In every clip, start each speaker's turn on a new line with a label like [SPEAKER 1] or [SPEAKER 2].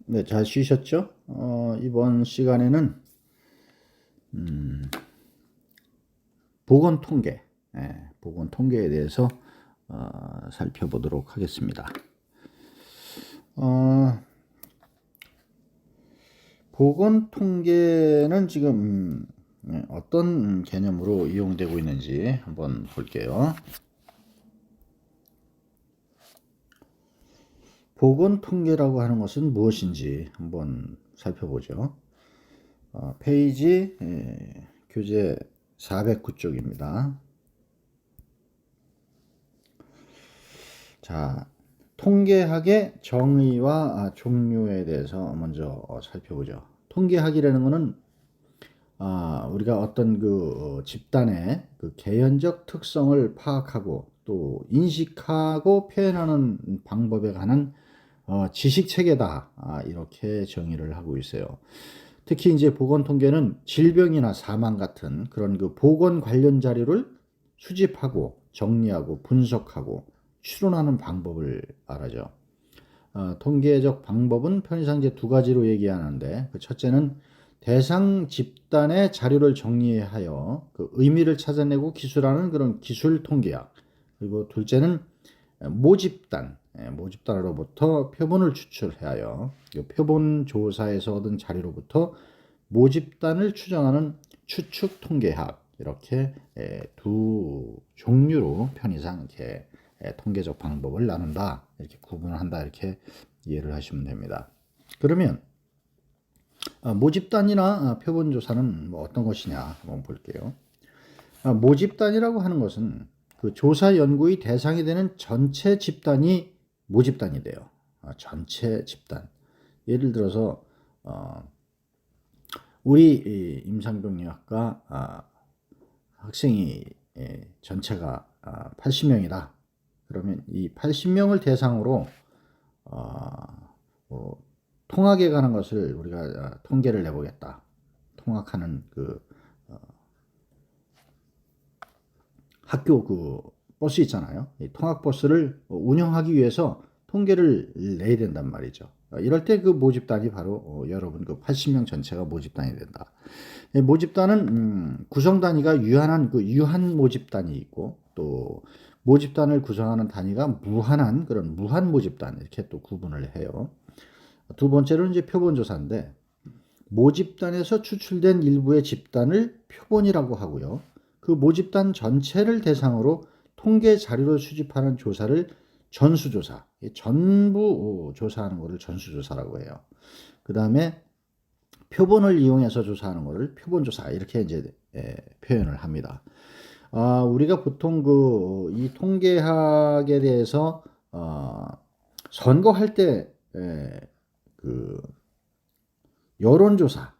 [SPEAKER 1] 네, 잘 쉬셨죠? 이번 시간에는 보건 통계, 보건 통계에 대해서 살펴보도록 하겠습니다. 보건 통계는 지금 어떤 개념으로 이용되고 있는지 한번 볼게요. 보건 통계라고 하는 것은 무엇인지 한번 살펴보죠. 페이지 교재 409쪽입니다. 자, 통계학의 정의와 종류에 대해서 먼저 살펴보죠. 통계학이라는 것은 우리가 어떤 집단의 개연적 특성을 파악하고 또 인식하고 표현하는 방법에 관한 지식 체계다, 이렇게 정의를 하고 있어요. 특히 이제 보건 통계는 질병이나 사망 같은 그런 보건 관련 자료를 수집하고 정리하고 분석하고 추론하는 방법을 말하죠. 통계적 방법은 편의상 이제 두 가지로 얘기하는데, 그 첫째는 대상 집단의 자료를 정리하여 그 의미를 찾아내고 기술하는 그런 기술 통계학. 그리고 둘째는 모집단으로부터 표본을 추출하여 표본 조사에서 얻은 자료로부터 모집단을 추정하는 추측 통계학. 이렇게 두 종류로 편의상 이렇게 통계적 방법을 나눈다, 이렇게 구분한다, 이렇게 이해를 하시면 됩니다. 그러면 모집단이나 표본조사는 뭐 어떤 것이냐 한번 볼게요. 모집단이라고 하는 것은 그 조사 연구의 대상이 되는 전체 집단이 모집단이 돼요. 전체 집단. 예를 들어서 우리 임상병리학과 학생이 전체가 80명이다. 그러면 이 80명을 대상으로 통학에 관한 것을 우리가 통계를 내보겠다. 통학하는 학교 버스 있잖아요. 이 통학 버스를 운영하기 위해서 통계를 내야 된단 말이죠. 이럴 때 그 모집단이 바로 여러분 80명 전체가 모집단이 된다. 모집단은 구성 단위가 유한한 유한 모집단이 있고, 또 모집단을 구성하는 단위가 무한한 그런 무한 모집단, 이렇게 또 구분을 해요. 두 번째로는 이제 표본조사인데, 모집단에서 추출된 일부의 집단을 표본이라고 하고요. 그 모집단 전체를 대상으로 통계 자료를 수집하는 조사를 전수조사, 전부 조사하는 것을 전수조사라고 해요. 그 다음에 표본을 이용해서 조사하는 것을 표본조사, 이렇게 이제 표현을 합니다. 우리가 보통 이 통계학에 대해서 선거할 때 여론조사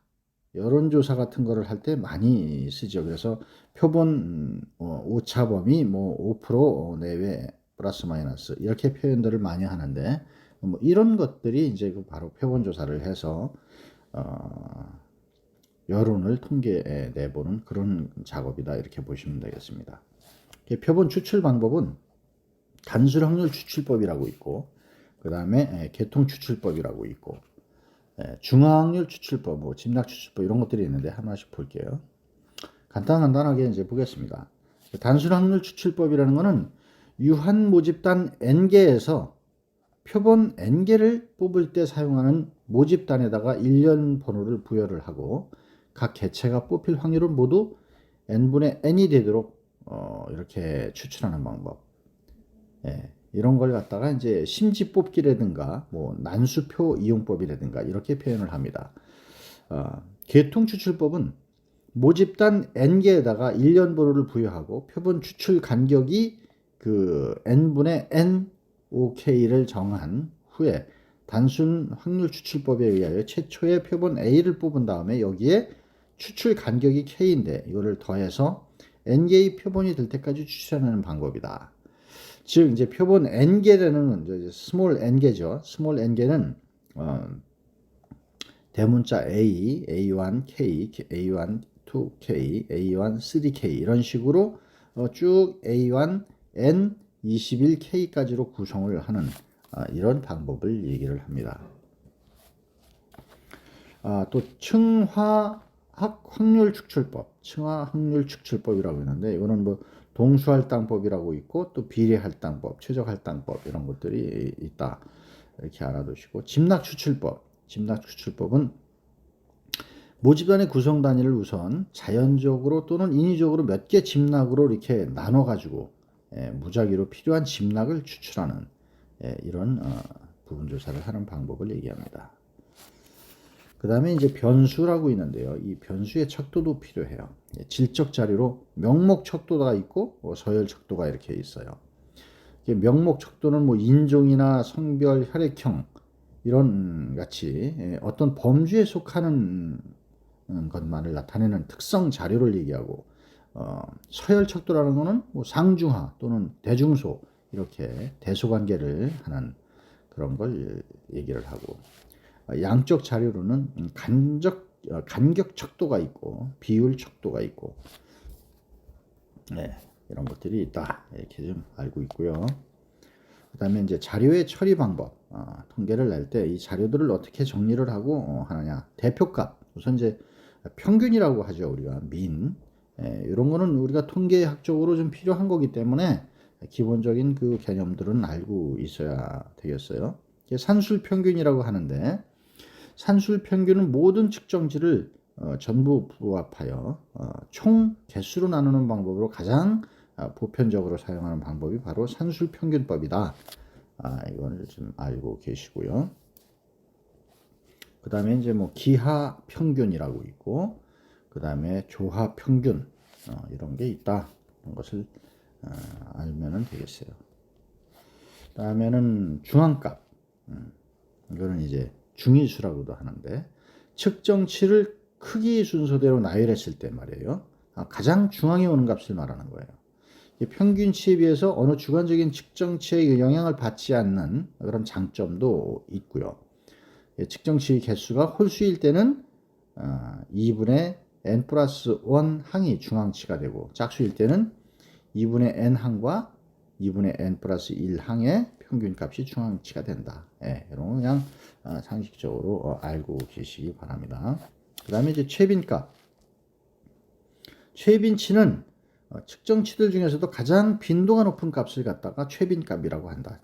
[SPEAKER 1] 같은 거를 할 때 많이 쓰죠. 그래서 표본 오차범위 뭐 5% 내외 플러스 마이너스, 이렇게 표현들을 많이 하는데, 뭐 이런 것들이 이제 바로 표본조사를 해서 여론을 통계에 내보는 그런 작업이다, 이렇게 보시면 되겠습니다. 표본 추출 방법은 단순 확률 추출법이라고 있고, 그 다음에 계통 추출법이라고 있고, 중화확률 추출법, 뭐 집락 추출법, 이런 것들이 있는데 하나씩 볼게요. 간단하게 이제 보겠습니다. 단순 확률 추출법이라는 것은 유한 모집단 n개에서 표본 n개를 뽑을 때 사용하는 모집단에다가 일련 번호를 부여를 하고, 각 개체가 뽑힐 확률은 모두 n분의 n이 되도록 이렇게 추출하는 방법. 이런 걸 갖다가 이제 심지 뽑기라든가 뭐 난수표 이용법이라든가 이렇게 표현을 합니다. 계통 추출법은 모집단 n개에다가 일련 번호를 부여하고 표본 추출 간격이 n분의 n ok를 정한 후에 단순 확률 추출법에 의하여 최초의 표본 a를 뽑은 다음에 여기에 추출 간격이 k인데 이거를 더해서 n개의 표본이 될 때까지 추출하는 방법이다. 즉 이제 표본 n개라는 스몰 n개죠. 스몰 n개는 대문자 A, A1K, A1 2K, A1 3K 이런 식으로 쭉 A1 N 21K까지로 구성을 하는 이런 방법을 얘기를 합니다. 또 층화학 확률 축출법, 층화 확률 축출법이라고 있는데 이거는 뭐 동수할당법이라고 있고 또 비례할당법, 최적할당법 이런 것들이 있다. 이렇게 알아두시고 집락 추출법, 집락 추출법은 모집단의 구성 단위를 우선 자연적으로 또는 인위적으로 몇 개 집락으로 이렇게 나눠 가지고 무작위로 필요한 집락을 추출하는 이런 부분 조사를 하는 방법을 얘기합니다. 그 다음에 이제 변수라고 있는데요. 이 변수의 척도도 필요해요. 질적 자료로 명목 척도가 있고 서열 척도가 이렇게 있어요. 명목 척도는 뭐 인종이나 성별, 혈액형 이런 같이 어떤 범주에 속하는 것만을 나타내는 특성 자료를 얘기하고 서열 척도라는 것은 뭐 상중하 또는 대중소 이렇게 대소관계를 하는 그런 걸 얘기를 하고 양적 자료로는 간격 척도가 있고 비율 척도가 있고 이런 것들이 있다 이렇게 좀 알고 있고요. 그 다음에 이제 자료의 처리 방법 통계를 낼 때 이 자료들을 어떻게 정리를 하고 하느냐 대표값 우선 이제 평균이라고 하죠 우리가 민 이런 거는 우리가 통계학적으로 좀 필요한 거기 때문에 기본적인 그 개념들은 알고 있어야 되겠어요. 산술 평균이라고 하는데 산술 평균은 모든 측정치를 전부 부합하여 총 개수로 나누는 방법으로 가장 보편적으로 사용하는 방법이 바로 산술 평균법이다. 이걸 좀 알고 계시고요. 그 다음에 이제 뭐 기하 평균이라고 있고, 그 다음에 조화 평균 이런 게 있다. 이런 것을 알면은 되겠어요. 그 다음에는 중앙값. 이거는 이제 중위수라고도 하는데 측정치를 크기 순서대로 나열했을 때 말이에요. 가장 중앙에 오는 값을 말하는 거예요. 평균치에 비해서 어느 주관적인 측정치에 영향을 받지 않는 그런 장점도 있고요. 측정치 개수가 홀수일 때는 2분의 n 플러스 1 항이 중앙치가 되고 짝수일 때는 2분의 n 항과 2분의 n 플러스 1 항의 평균값이 중앙치가 된다. 이런 거 그냥 상식적으로 알고 계시기 바랍니다. 그 다음에 이제 최빈값. 최빈치는 측정치들 중에서도 가장 빈도가 높은 값을 갖다가 최빈값이라고 한다.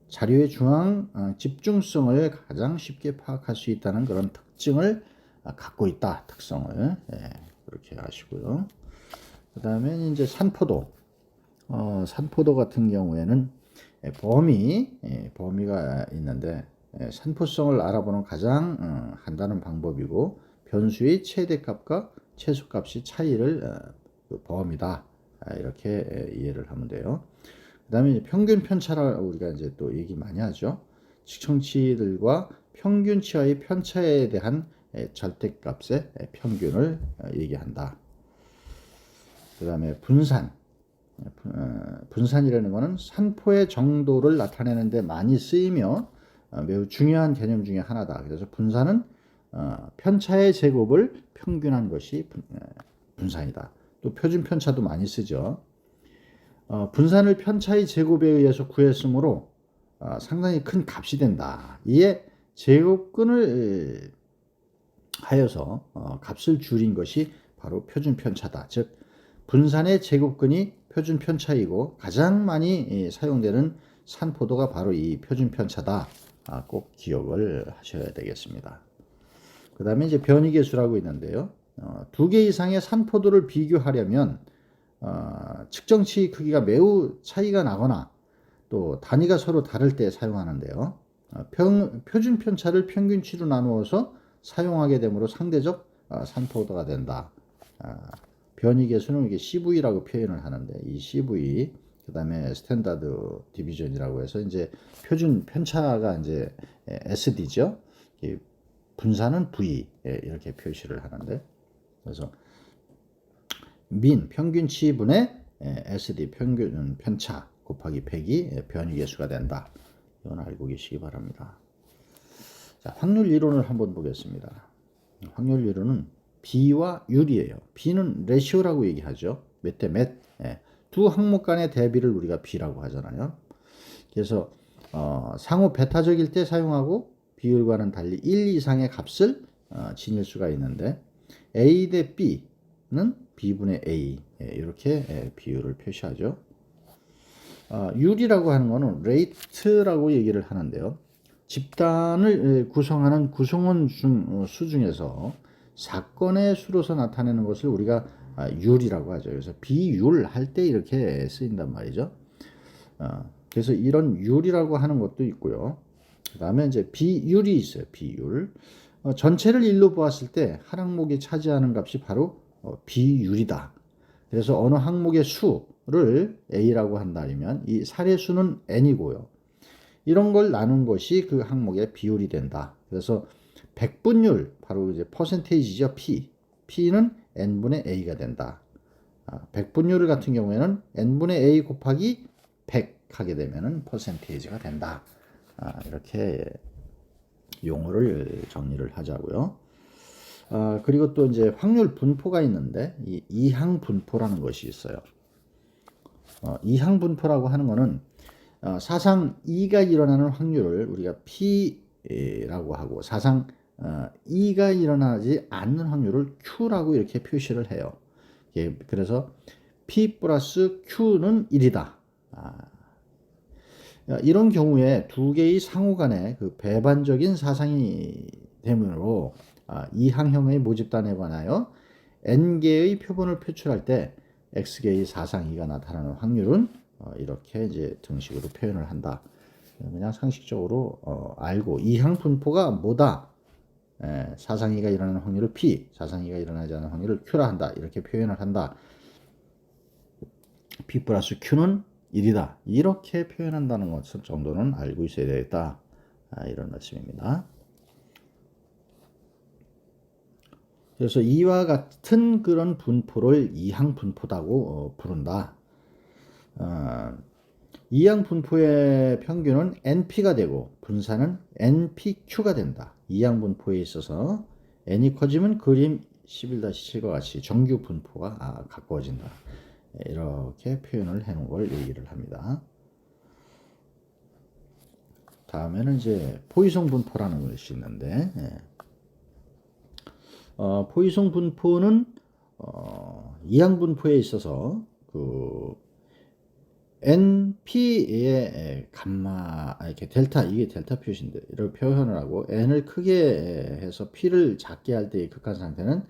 [SPEAKER 1] 자료의 중앙 집중성을 가장 쉽게 파악할 수 있다는 그런 특징을 갖고 있다. 특성을 그렇게 아시고요. 그 다음에 이제 산포도. 산포도 같은 경우에는 범위가 있는데 산포성을 알아보는 가장 간단한 방법이고 변수의 최대값과 최소값이 차이를 그 범위다 이렇게 이해를 하면 돼요. 그 다음에 평균 편차라 우리가 이제 또 얘기 많이 하죠. 측정치들과 평균치와의 편차에 대한 절대값의 평균을 얘기한다. 그 다음에 분산이라는 것은 산포의 정도를 나타내는 데 많이 쓰이며 매우 중요한 개념 중에 하나다. 그래서 분산은 편차의 제곱을 평균한 것이 분산이다. 또 표준 편차도 많이 쓰죠. 분산을 편차의 제곱에 의해서 구했으므로 상당히 큰 값이 된다. 이에 제곱근을 하여서 값을 줄인 것이 바로 표준 편차다. 즉 분산의 제곱근이 표준 편차이고 가장 많이 사용되는 산포도가 바로 이 표준 편차다. 꼭 기억을 하셔야 되겠습니다. 그 다음에 이제 변이계수라고 있는데요. 2개 이상의 산포도를 비교하려면 측정치 크기가 매우 차이가 나거나 또 단위가 서로 다를 때 사용하는데요. 표준 편차를 평균치로 나누어서 사용하게 되므로 상대적 산포도가 된다. 변이계수는 이게 CV라고 표현을 하는데 이 CV 그 다음에 스탠다드 디비전이라고 해서 이제 표준 편차가 이제 SD죠. 분산은 V 이렇게 표시를 하는데 그래서 평균치 분의 SD 평균 편차 곱하기 100이 변이계수가 된다. 이건 알고 계시기 바랍니다. 자, 확률 이론을 한번 보겠습니다. 확률 이론은 B와 율이에요. B는 레시오라고 얘기하죠. 몇 대 몇. 두 항목 간의 대비를 우리가 B라고 하잖아요. 그래서 상호 베타적일 때 사용하고 비율과는 달리 1 이상의 값을 지닐 수가 있는데 A 대 B는 B분의 A 이렇게 비율을 표시하죠. 율이라고 하는 거는 레이트라고 얘기를 하는데요. 집단을 구성하는 구성원 수 중에서 사건의 수로서 나타내는 것을 우리가 율이라고 하죠. 그래서 비율 할 때 이렇게 쓰인단 말이죠. 그래서 이런 율이라고 하는 것도 있고요. 그 다음에 이제 비율이 있어요. 비율. 전체를 일로 보았을 때 한 항목이 차지하는 값이 바로 비율이다. 그래서 어느 항목의 수를 A라고 한다면 이 사례수는 N이고요. 이런 걸 나눈 것이 그 항목의 비율이 된다. 그래서 백분율, 바로 이제 퍼센테이지죠. P는 N분의 A가 된다. 백분율 같은 경우에는 N분의 A 곱하기 100 하게 되면은 퍼센테이지가 된다. 이렇게 용어를 정리를 하자고요. 그리고 또 이제 확률 분포가 있는데 이 이항 분포라는 것이 있어요. 이항 분포라고 하는 거는 사상 2가 일어나는 확률을 우리가 P라고 하고 사상 2가 일어나지 않는 확률을 Q라고 이렇게 표시를 해요. 그래서 P 플러스 Q는 1이다. 이런 경우에 두 개의 상호 간의 그 배반적인 사상이 되므로 이항형의 모집단에 관하여 n개의 표본을 표출할 때 x개의 사상 2가 나타나는 확률은 이렇게 이제 등식으로 표현을 한다. 그냥 상식적으로 알고 이항 분포가 뭐다? 사상 2가 일어나는 확률을 p, 사상 2가 일어나지 않는 확률을 q라 한다. 이렇게 표현을 한다. p 플러스 q는 1이다. 이렇게 표현한다는 것 정도는 알고 있어야 되겠다. 이런 말씀입니다. 그래서 이와 같은 그런 분포를 이항 분포라고 부른다. 이항 분포의 평균은 NP가 되고 분산은 NPQ가 된다. 이항 분포에 있어서 n이 커지면 그림 11-7과 같이 정규 분포가 가까워진다. 이렇게 표현을 해놓은 걸 얘기를 합니다. 다음에는 이제 포이송 분포라는 것이 있는데, 포이송 분포는 이항 분포에 있어서 그 NP의 감마 이렇게 델타, 이게 델타 표시인데 이렇게 표현을 하고 n을 크게 해서 p를 작게 할 때의 극한 상태는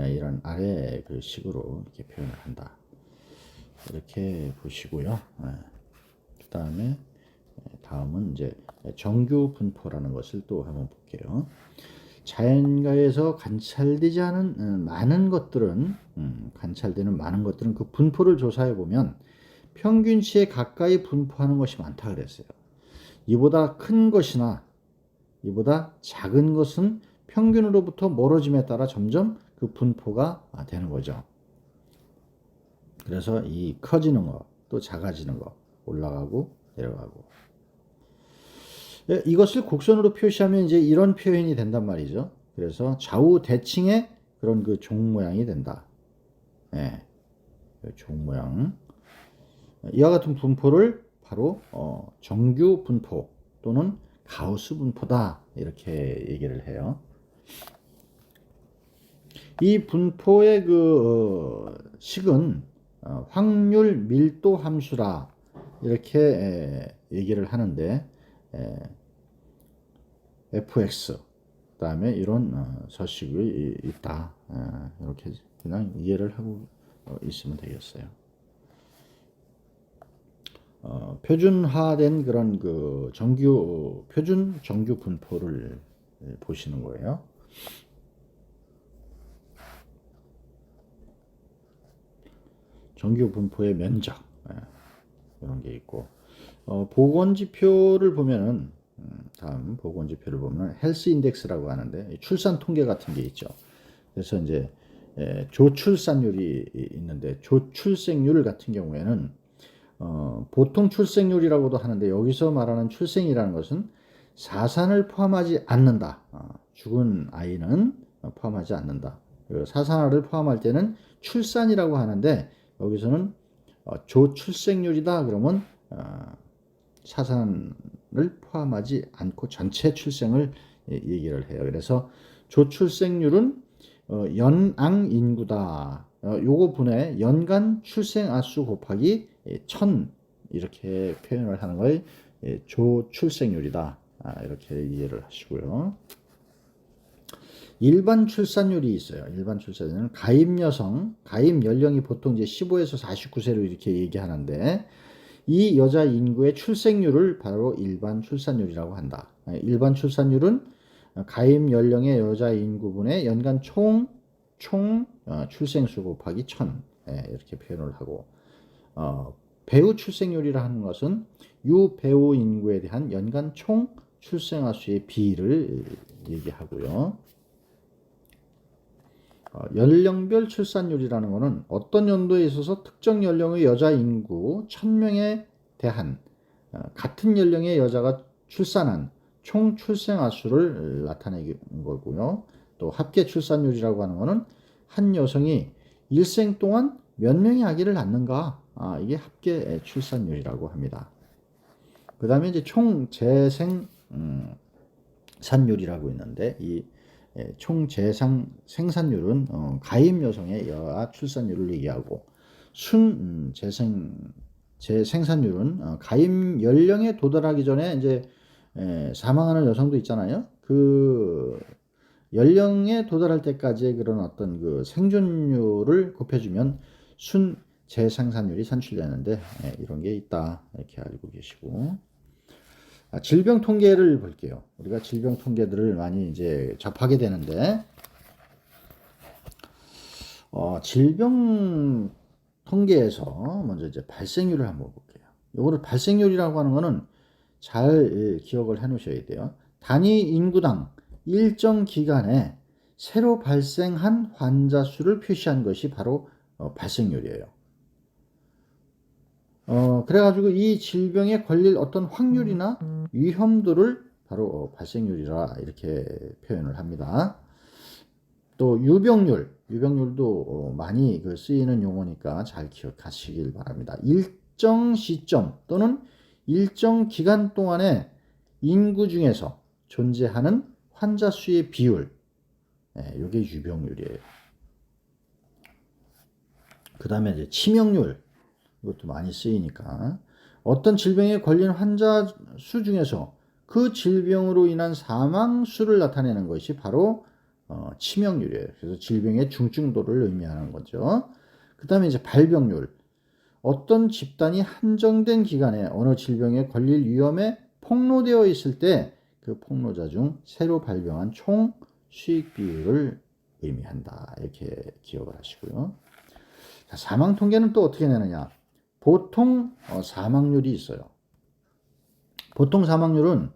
[SPEAKER 1] 이런 아래 그 식으로 이렇게 표현을 한다. 이렇게 보시고요. 그 다음에 다음은 이제 정규 분포라는 것을 또 한번 볼게요. 자연가에서 관찰되지 않은 많은 것들은 관찰되는 많은 것들은 그 분포를 조사해 보면 평균치에 가까이 분포하는 것이 많다 그랬어요. 이보다 큰 것이나 이보다 작은 것은 평균으로부터 멀어짐에 따라 점점 그 분포가 되는 거죠. 그래서 이 커지는 거, 또 작아지는 거, 올라가고 내려가고. 이것을 곡선으로 표시하면 이제 이런 표현이 된단 말이죠. 그래서 좌우 대칭의 그런 그 종 모양이 된다. 종 모양. 이와 같은 분포를 바로 정규 분포 또는 가우스 분포다. 이렇게 얘기를 해요. 이 분포의 그 식은 확률 밀도 함수라 이렇게 얘기를 하는데 fx 그 다음에 이런 서식이 있다. 이렇게 그냥 이해를 하고 있으면 되겠어요. 표준화된 그런 그 표준 정규 분포를 보시는 거예요. 정규 분포의 면적 이런 게 있고 보건지표를 보면은 다음 보건지표를 보면 헬스 인덱스라고 하는데 출산 통계 같은 게 있죠. 그래서 이제 조출산율이 있는데 조출생률 같은 경우에는 보통 출생률이라고도 하는데 여기서 말하는 출생이라는 것은 사산을 포함하지 않는다. 죽은 아이는 포함하지 않는다. 사산아를 포함할 때는 출산이라고 하는데 여기서는 조출생률이다 그러면 사산을 포함하지 않고 전체 출생을 얘기를 해요. 그래서 조출생률은 연앙 인구다. 요거 분의 연간 출생아 수 곱하기 1000 이렇게 표현을 하는 걸 조출생률이다. 이렇게 이해를 하시고요. 일반 출산율이 있어요. 일반 출산율은 가임 여성, 가임 연령이 보통 이제 15에서 49세로 이렇게 얘기하는데 이 여자 인구의 출생률을 바로 일반 출산율이라고 한다. 일반 출산율은 가임 연령의 여자 인구분의 연간 총 출생수 곱하기 1000 이렇게 표현을 하고 배우 출생률이라 하는 것은 유배우 인구에 대한 연간 총 출생아 수의 비를 얘기하고요. 연령별 출산율이라는 것은 어떤 연도에 있어서 특정 연령의 여자 인구 1000명에 대한 같은 연령의 여자가 출산한 총 출생아 수를 나타내는 거고요. 또 합계 출산율이라고 하는 것은 한 여성이 일생 동안 몇 명의 아기를 낳는가, 이게 합계 출산율이라고 합니다. 그 다음에 이제 총 재생 산율이라고 있는데 이 총 생산율은 가임 여성의 여아 출산율을 얘기하고 재생산율은 가임 연령에 도달하기 전에 이제 사망하는 여성도 있잖아요. 그 연령에 도달할 때까지의 그런 어떤 그 생존율을 곱해주면 순 재생산율이 산출되는데 이런 게 있다 이렇게 알고 계시고. 질병 통계를 볼게요. 우리가 질병 통계들을 많이 이제 접하게 되는데, 질병 통계에서 먼저 이제 발생률을 한번 볼게요. 요거를 발생률이라고 하는 거는 잘 기억을 해 놓으셔야 돼요. 단위 인구당 일정 기간에 새로 발생한 환자 수를 표시한 것이 바로 발생률이에요. 그래가지고 이 질병에 걸릴 어떤 확률이나 위험도를 바로 발생률이라 이렇게 표현을 합니다. 또 유병률도 많이 쓰이는 용어니까 잘 기억하시길 바랍니다. 일정 시점 또는 일정 기간 동안에 인구 중에서 존재하는 환자 수의 비율, 이게 유병률이에요. 그 다음에 이제 치명률, 이것도 많이 쓰이니까 어떤 질병에 걸린 환자 수 중에서 그 질병으로 인한 사망 수를 나타내는 것이 바로 치명률이에요. 그래서 질병의 중증도를 의미하는 거죠. 그 다음에 이제 발병률, 어떤 집단이 한정된 기간에 어느 질병에 걸릴 위험에 폭로되어 있을 때 그 폭로자 중 새로 발병한 총 수익 비율을 의미한다. 이렇게 기억을 하시고요. 자, 사망 통계는 또 어떻게 내느냐? 보통 사망률이 있어요. 보통 사망률은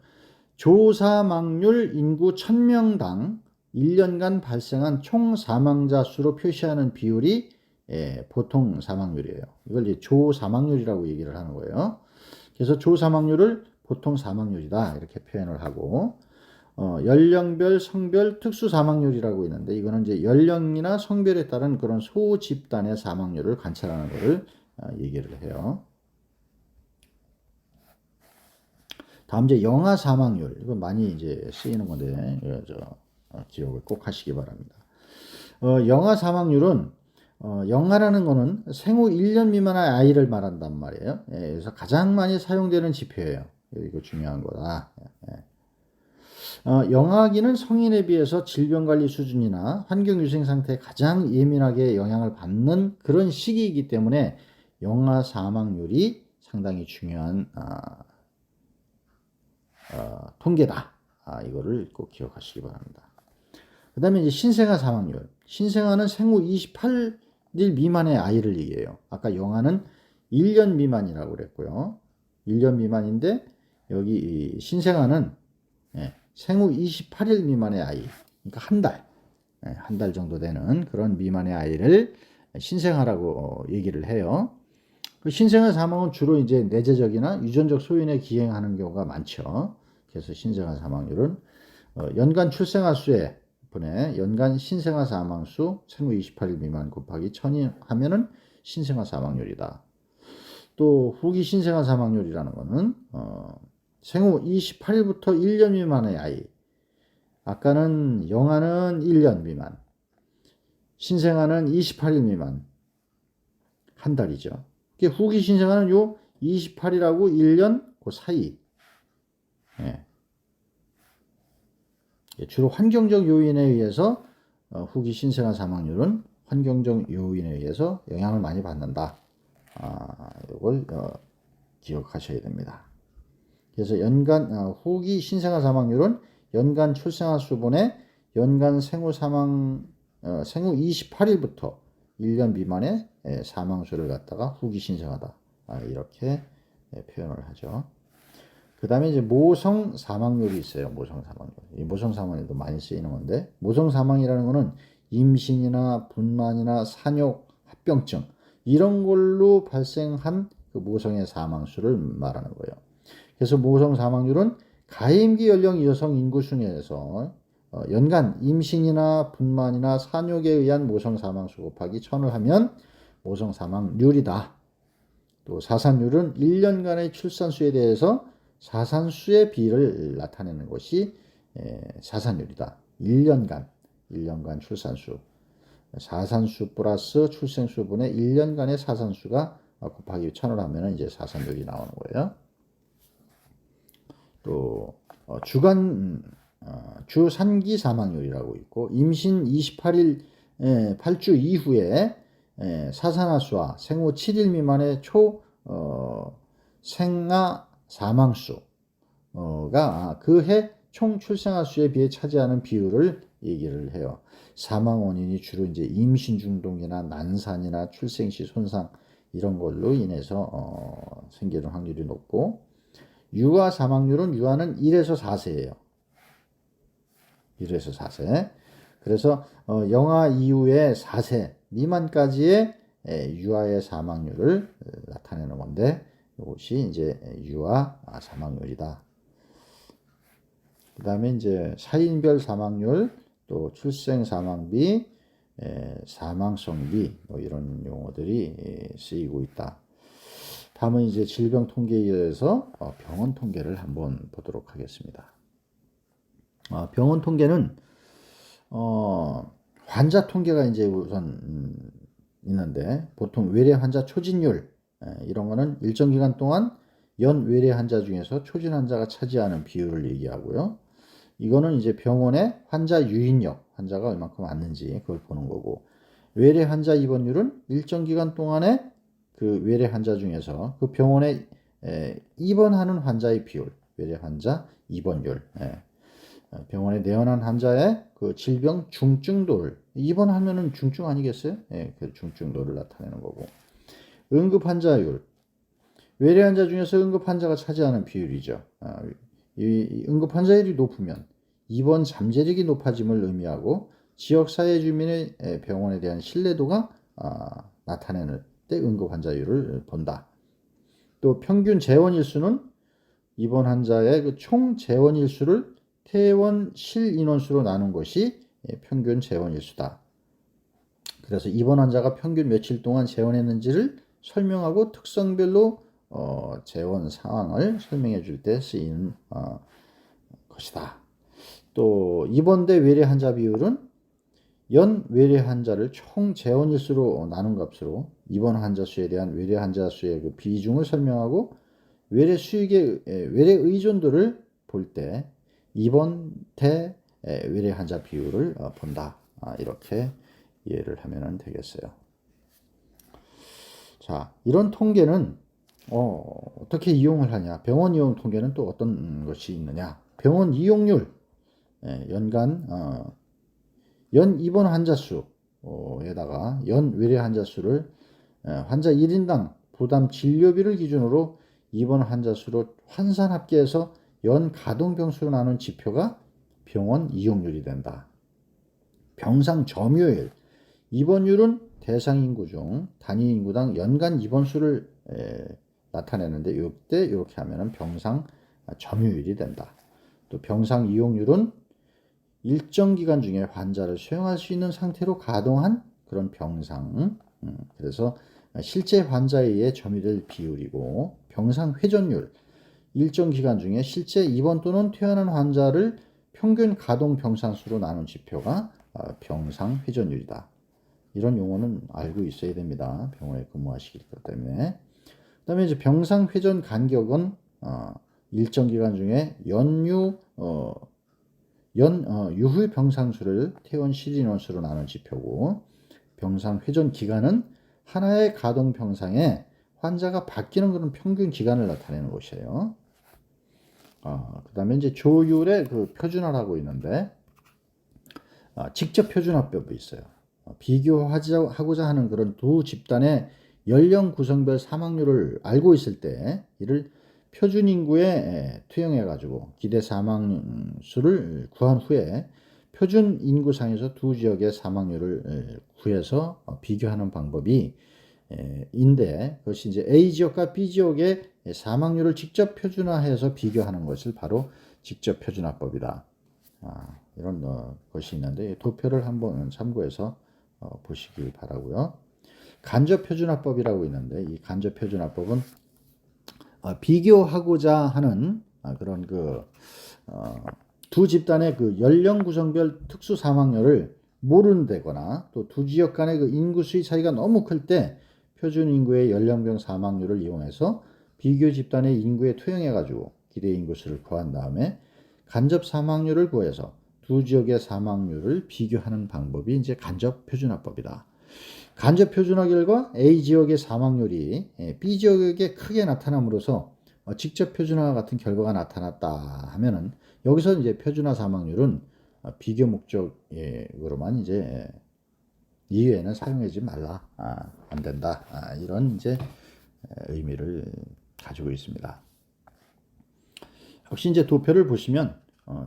[SPEAKER 1] 조사망률 인구 1000명당 1년간 발생한 총 사망자 수로 표시하는 비율이 보통 사망률이에요. 이걸 이제 조사망률이라고 얘기를 하는 거예요. 그래서 조사망률을 보통 사망률이다 이렇게 표현을 하고 연령별, 성별, 특수 사망률이라고 있는데 이거는 이제 연령이나 성별에 따른 그런 소 집단의 사망률을 관찰하는 것을 얘기를 해요. 다음 이제 영아 사망률, 이건 많이 이제 쓰이는 건데 기억을 꼭 하시기 바랍니다. 영아 사망률은 영아라는 거는 생후 1년 미만의 아이를 말한단 말이에요. 그래서 가장 많이 사용되는 지표예요. 이거 중요한 거다. 영아기는 성인에 비해서 질병관리 수준이나 환경유생 상태에 가장 예민하게 영향을 받는 그런 시기이기 때문에 영아 사망률이 상당히 중요한 통계다. 이거를 꼭 기억하시기 바랍니다. 그 다음에 이제 신생아 사망률. 신생아는 생후 28일 미만의 아이를 얘기해요. 아까 영아는 1년 미만이라고 그랬고요. 1년 미만인데 여기 신생아는 생후 28일 미만의 아이, 그러니까 한 달 정도 되는 그런 미만의 아이를 신생아라고 얘기를 해요. 그 신생아 사망은 주로 이제 내재적이나 유전적 소인에 기행하는 경우가 많죠. 그래서 신생아 사망률은 연간 출생아 수에 분의 연간 신생아 사망 수 생후 28일 미만 곱하기 1000이 하면은 신생아 사망률이다. 또 후기 신생아 사망률이라는 거는 생후 28일부터 1년 미만의 아이. 아까는 영아는 1년 미만, 신생아는 28일 미만, 한 달이죠. 후기 신생아는 요 28일하고 1년 그 사이. 예. 주로 환경적 요인에 의해서 후기 신생아 사망률은 환경적 요인에 의해서 영향을 많이 받는다. 이걸 기억하셔야 됩니다. 그래서 연간 후기 신생아 사망률은 연간 출생아 수분의 연간 생후 28일부터 1년 미만의 사망수를 갖다가 후기 신생아다. 이렇게 표현을 하죠. 그 다음에 이제 모성 사망률이 있어요. 모성 사망률. 이 모성 사망률도 많이 쓰이는 건데, 모성 사망이라는 거는 임신이나 분만이나 산욕, 합병증 이런 걸로 발생한 그 모성의 사망수를 말하는 거예요. 그래서 모성 사망률은 가임기 연령 여성 인구 순위에서 연간 임신이나 분만이나 산욕에 의한 모성 사망수 곱하기 1000을 하면 모성 사망률이다. 또 사산율은 1년간의 출산수에 대해서 사산수의 비를 나타내는 것이 사산율이다. 1년간 출산수. 사산수 플러스 출생수분의 1년간의 사산수가 곱하기 1000을 하면 이제 사산율이 나오는 거예요. 또 주산기 사망률이라고 있고, 임신 28일 8주 이후에 사산아수와 생후 7일 미만의 생아 사망수가 그해 총 출생아 수에 비해 차지하는 비율을 얘기를 해요. 사망 원인이 주로 이제 임신 중독이나 난산이나 출생 시 손상 이런 걸로 인해서 생기는 확률이 높고, 유아 사망률은 유아는 1에서 4세예요. 1에서 4세. 그래서 영아 이후에 4세 미만까지의 유아의 사망률을 나타내는 건데, 이것이 이제 유아 사망률이다. 그 다음에 이제 사인별 사망률, 또 출생 사망비, 사망성비 뭐 이런 용어들이 쓰이고 있다. 다음은 이제 질병 통계에 의해서 병원 통계를 한번 보도록 하겠습니다. 병원 통계는 환자 통계가 이제 우선 있는데, 보통 외래 환자 초진율 이런 거는 일정 기간 동안 연 외래 환자 중에서 초진 환자가 차지하는 비율을 얘기하고요. 이거는 이제 병원의 환자 유인력, 환자가 얼마큼 왔는지 그걸 보는 거고, 외래 환자 입원율은 일정 기간 동안에 그 외래 환자 중에서 그 병원에 입원하는 환자의 비율, 외래 환자 입원율, 병원에 내원한 환자의 그 질병 중증도를, 입원하면은 중증 아니겠어요? 그 중증도를 나타내는 거고, 응급 환자율, 외래 환자 중에서 응급 환자가 차지하는 비율이죠. 이 응급 환자율이 높으면 입원 잠재력이 높아짐을 의미하고, 지역사회 주민의 병원에 대한 신뢰도가 나타내는 때 응급 환자율을 본다. 또 평균 재원 일수는 입원 환자의 그 총 재원 일수를 퇴원실 인원수로 나눈 것이 평균 재원 일수다. 그래서 입원 환자가 평균 며칠 동안 재원했는지를 설명하고 특성별로 재원 상황을 설명해 줄 때 쓰이는 것이다. 또 입원대 외래 환자 비율은 연 외래 환자를 총 재원 일수로 나눈 값으로 입원 환자 수에 대한 외래 환자 수의 그 비중을 설명하고, 외래 수익의 외래 의존도를 볼 때 입원대 외래 환자 비율을 본다. 이렇게 이해를 하면 되겠어요. 자, 이런 통계는 어떻게 이용을 하냐? 병원 이용 통계는 또 어떤 것이 있느냐? 병원 이용률, 연간 연 입원 환자 수에다가 연 외래 환자 수를 환자 1인당 부담 진료비를 기준으로 입원 환자 수로 환산 합계해서 연 가동병수로 나눈 지표가 병원 이용률이 된다. 병상 점유율, 입원율은 대상 인구 중 단위 인구당 연간 입원 수를 나타내는데, 이때 이렇게 하면은 병상 점유율이 된다. 또 병상 이용률은 일정 기간 중에 환자를 수용할 수 있는 상태로 가동한 그런 병상, 그래서 실제 환자에 의해 점유될 비율이고, 병상 회전율, 일정 기간 중에 실제 입원 또는 퇴원한 환자를 평균 가동 병상수로 나눈 지표가 병상 회전율이다. 이런 용어는 알고 있어야 됩니다. 병원에 근무하시기 때문에. 그다음에 이제 병상 회전 간격은 일정 기간 중에 유후 병상수를 퇴원 실인원수로 나눈 지표고, 병상 회전 기간은 하나의 가동 병상에 환자가 바뀌는 그런 평균 기간을 나타내는 것이에요. 그다음에 이제 조율의 그 표준화라고 있는데, 직접 표준화법이 있어요. 비교하고자 하는 그런 두 집단의 연령 구성별 사망률을 알고 있을 때 이를 표준 인구에 투영해 가지고 기대 사망수를 구한 후에 표준 인구상에서 두 지역의 사망률을 구해서 비교하는 방법이 인데, 그것이 이제 A 지역과 B 지역의 사망률을 직접 표준화해서 비교하는 것을 바로 직접 표준화법이다. 이런 것이 있는데 도표를 한번 참고해서 보시기 바라고요. 간접 표준화법이라고 있는데, 이 간접 표준화법은 비교하고자 하는 그런 두 집단의 그 연령 구성별 특수 사망률을 모른다거나 또 두 지역 간의 그 인구 수의 차이가 너무 클 때 표준 인구의 연령별 사망률을 이용해서 비교 집단의 인구에 투영해 가지고 기대 인구수를 구한 다음에 간접 사망률을 구해서 두 지역의 사망률을 비교하는 방법이 이제 간접 표준화법이다. 간접 표준화 결과 A 지역의 사망률이 B 지역에 크게 나타남으로써 직접 표준화 같은 결과가 나타났다 하면은, 여기서 이제 표준화 사망률은 비교 목적으로만 이제 이외에는 사용하지 말라, 안 된다, 이런 이제 의미를 가지고 있습니다. 혹시 이제 도표를 보시면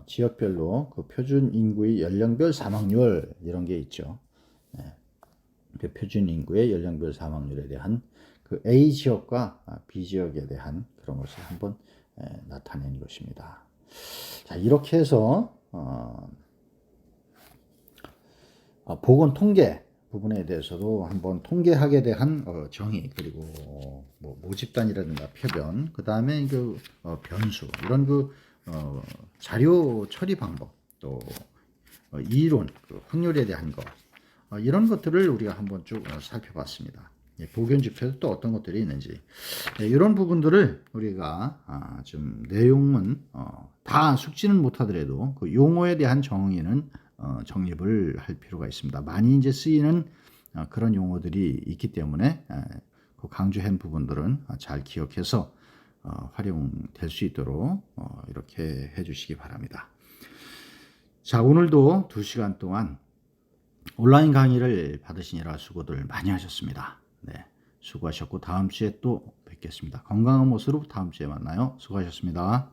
[SPEAKER 1] 지역별로 그 표준 인구의 연령별 사망률 이런 게 있죠. 그 표준 인구의 연령별 사망률에 대한 그 A 지역과 B 지역에 대한 그런 것을 한번 나타낸 것입니다. 자, 이렇게 해서 보건 통계 부분에 대해서도 한번 통계학에 대한 정의, 그리고 뭐 모집단이라든가 표변, 그 다음에 그 변수, 이런 그 자료 처리 방법, 또 이론, 그 확률에 대한 것, 이런 것들을 우리가 한번 쭉 살펴봤습니다. 보견 지표에도 또 어떤 것들이 있는지, 이런 부분들을 우리가 좀 내용은 다 숙지는 못하더라도 그 용어에 대한 정의는 정립을 할 필요가 있습니다. 많이 이제 쓰이는 그런 용어들이 있기 때문에 그 강조한 부분들은 잘 기억해서 활용될 수 있도록 이렇게 해주시기 바랍니다. 자, 오늘도 2시간 동안 온라인 강의를 받으시느라 수고들 많이 하셨습니다. 네, 수고하셨고 다음 주에 또 뵙겠습니다. 건강한 모습으로 다음 주에 만나요. 수고하셨습니다.